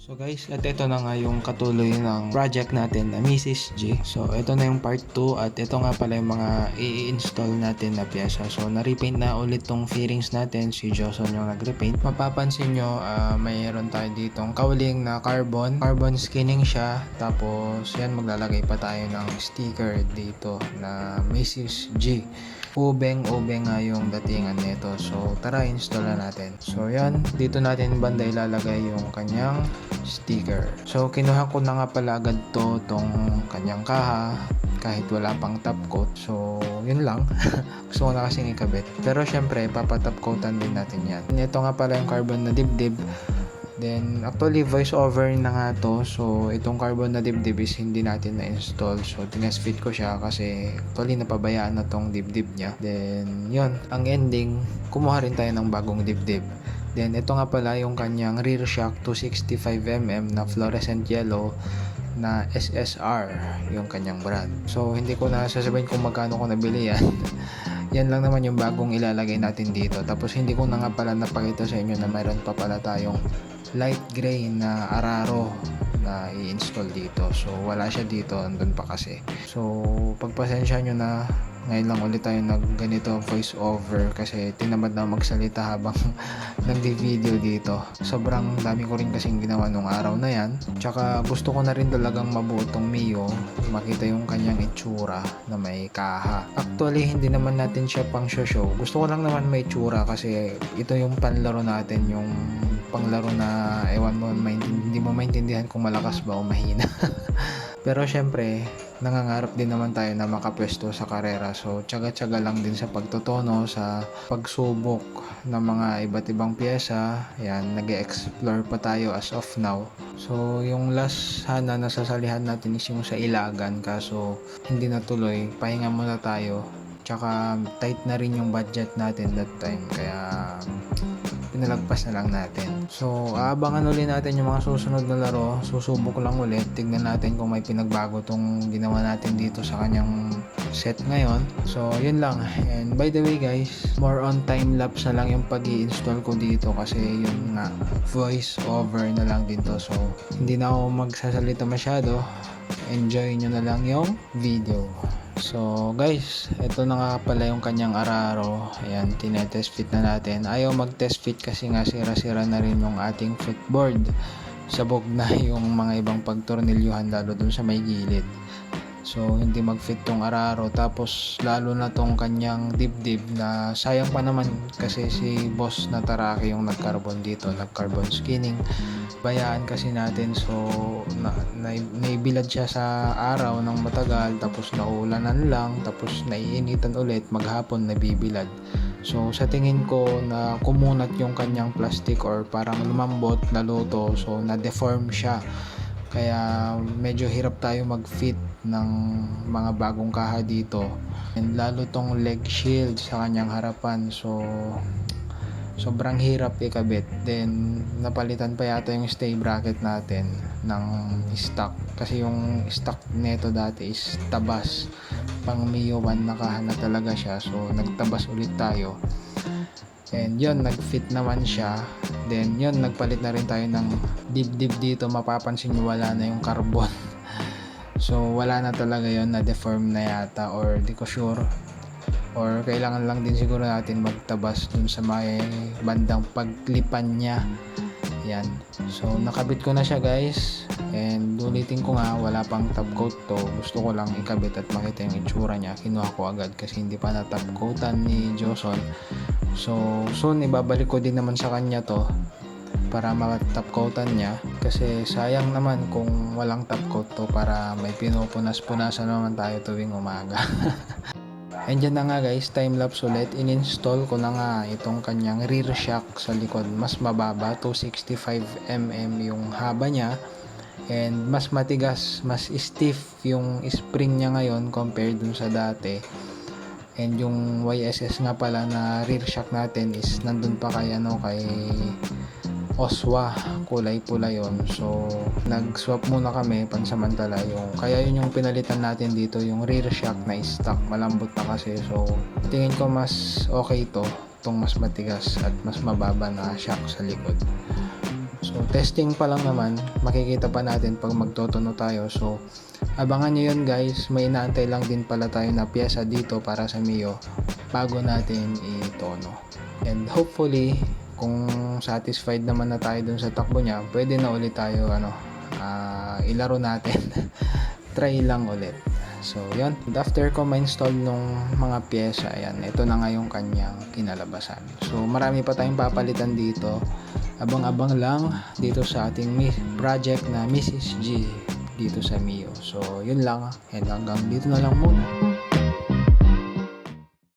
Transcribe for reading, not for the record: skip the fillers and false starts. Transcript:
So guys, at ito na nga yung katuloy ng project natin na Mrs. G. So ito na yung part 2 at ito nga pala yung mga i-install natin na pyesa. So na-repaint na ulit tong fairings natin, si Joson yung nag-repaint. Mapapansin nyo, mayroon tayo ditong kawling na carbon skinning siya. Tapos yan, maglalagay pa tayo ng sticker dito na Mrs. G. Ubeng nga yung datingan nito. So tara, install na natin. So yan, dito natin banda ilalagay yung kanyang sticker. So kinuha ko na nga pala agad tong kanyang kaha kahit wala pang top coat. So yun lang. Gusto ko na kasing ikabit. Pero syempre papatop coatan din natin yan. Ito nga pala yung carbon na dibdib. Then, actually, voice over na nga to. So, itong carbon na dibdib is hindi natin na-install. So, tinest-fit ko siya kasi actually, napabayaan na tong dibdib niya. Then, yun. Ang ending, kumuha rin tayo ng bagong dibdib. Then, ito nga pala yung kanyang rear shock 265mm na fluorescent yellow na SSR, yung kanyang brand. So, hindi ko na sasabihin kung magkano ko nabili yan. Yan lang naman yung bagong ilalagay natin dito. Tapos, hindi ko na nga pala napakita sa inyo na mayroon pa pala tayong light gray na Araro na i-install dito. So wala siya dito, andun pa kasi. So pagpasensya nyo na, ngayon lang ulit tayo ganito voice over kasi tinamad na magsalita habang nagdi-video dito. Sobrang dami ko rin kasing ginawa nung araw na yan. Tsaka gusto ko na rin talagang mabuo tong Mio, makita yung kanyang itsura na may kaha. Actually, hindi naman natin siya pang show. Gusto ko lang naman may itsura kasi ito yung panlaro natin, yung panglaro na ewan mo, hindi mo maintindihan kung malakas ba o mahina. Pero syempre, nangangarap din naman tayo na makapwesto sa karera. So, tsaga-tsaga lang din sa pagtotono, sa pagsubok ng mga iba't ibang pyesa. Yan, nag-explore pa tayo as of now. So, yung last sana nasasalihan natin is yung sa Ilagan. Kaso, hindi natuloy. Pahinga muna tayo. Tsaka, tight na rin yung budget natin that time. Kaya, pinalagpas na lang natin. So, aabangan ulit natin yung mga susunod na laro. Susubok lang ulit. Tignan natin kung may pinagbago tong ginawa natin dito sa kanyang set ngayon. So, yun lang. And by the way guys, more on time-lapse na lang yung pag-i-install ko dito kasi yun nga, voice over na lang din to. So, hindi na ako magsasalita masyado. Enjoy nyo na lang yung video. So guys, ito na nga pala yung kanyang Araro. Ayan, tinetest fit na natin. Ayaw mag-test fit kasi nga sira-sira na rin yung ating footboard. Sabog na yung mga ibang pagtornilyuhan lalo dun sa may gilid. So hindi mag-fit tong Araro. Tapos lalo na tong kanyang dibdib na sayang pa naman kasi si boss na Taraki yung nag-carbon dito, nag-carbon skinning. Bayaan kasi natin, so naibilad siya sa araw ng matagal, tapos naulanan lang, tapos naiinitan ulit, maghapon nabibilad. So sa tingin ko na kumunat yung kanyang plastic or parang lumambot, naluto, so na-deform siya. Kaya medyo hirap tayo mag-fit ng mga bagong kaha dito. And lalo tong leg shield sa kanyang harapan, so sobrang hirap ikabit. Then napalitan pa yata yung stay bracket natin ng stock kasi yung stock neto dati is tabas, pang Mio 1 nakahanap talaga siya. So nagtabas ulit tayo and yun, nag-fit naman siya. Then yun, nagpalit na rin tayo ng dibdib dito. Mapapansin nyo wala na yung carbon. So wala na talaga yun, na deform na yata or di ko sure, or kailangan lang din siguro natin magtabas dun sa may bandang paglipan niya. Yan. So nakabit ko na siya guys, and ulitin ko nga, wala pang top coat to. Gusto ko lang ikabit at makita yung itsura niya. Kinuha ko agad kasi hindi pa na top coatan ni Joson. So soon ibabalik ko din naman sa kanya to para ma-top coatan niya kasi sayang naman kung walang top coat to, para may pinupunas-punasan naman tayo tuwing umaga. And dyan na nga guys, time-lapse ulit. In-install ko na nga itong kanyang rear shock sa likod. Mas mababa, 265mm yung haba niya. And mas matigas, mas stiff yung spring niya ngayon compared dun sa dati. And yung YSS nga pala na rear shock natin is nandun pa kay Oswa, kulay pula yon. So nag-swap muna kami pansamantala, kaya yun yung pinalitan natin dito, yung rear shock na stock, malambot na kasi. So tingin ko mas okay to, itong mas matigas at mas mababa na shock sa likod. So So testing pa lang naman, makikita pa natin pag magtotono tayo. So abangan nyo yun guys, may inaantay lang din pala tayo na pyesa dito para sa Mio bago natin itono. And hopefully, kung satisfied naman na tayo dun sa takbo niya, pwede na ulit tayo ilaro natin. Try lang ulit. So yun, after ko ma-install nung mga pyesa, ayan, ito na nga yung kanyang kinalabasan. So marami pa tayong papalitan dito. Abang-abang lang dito sa ating project na Mrs. G dito sa Mio. So yun lang, and hanggang dito na lang muna.